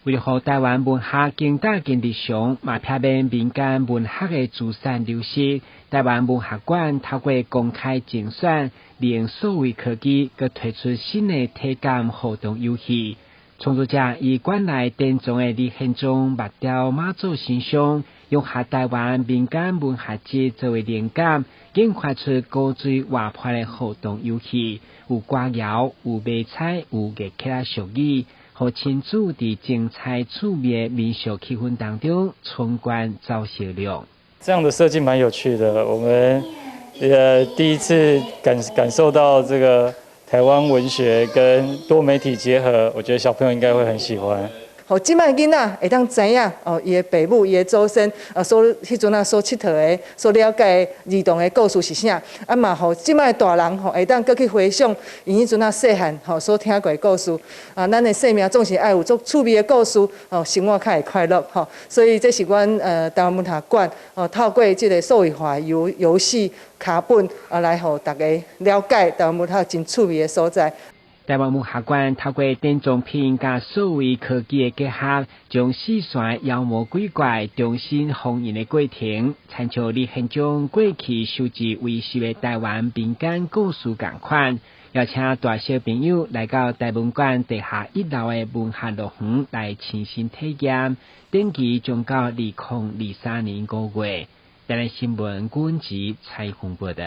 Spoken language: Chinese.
为了让台湾文学更加更日常，嘛避免民间文学的资产流失，台湾文学馆透过公开竞选，利用数位科技，佮推出新的体感互动游戏。创作者以馆内典藏的李宪忠木雕妈祖形象，用下台湾民间文学节作为灵感，研发出高水活泼的互动游戏，有歌谣、有迷彩、有艺曲啊俗语。和亲子伫精彩趣味的民俗气氛当中冲关找笑料。这样的设计蛮有趣的，我们第一次感受到这个台湾文学跟多媒体结合，我觉得小朋友应该会很喜欢。吼，即摆囡仔会当知影哦，伊的爸母、伊的祖先所迄阵所佚佗的、所了解的儿童的故事是啥，啊嘛，吼，即摆大人吼会当搁去回想因迄阵细汉吼所听过的故事啊，咱的生命总是爱有足趣味的故事哦，生活较会快乐吼。所以这是阮台湾文学馆透过即个数位化游戏卡本来互大家了解台湾文学真趣味的所在。台湾文学馆透过电装片甲数位科技的结合，将四川妖魔鬼怪重新封印的过程，参照李宪忠过去收集维系的台湾民间故事共款，邀请大小朋友来到台文馆地下1楼的文学乐园来亲身体验。展期将到2023年5月。台湾新闻阮子采访报道。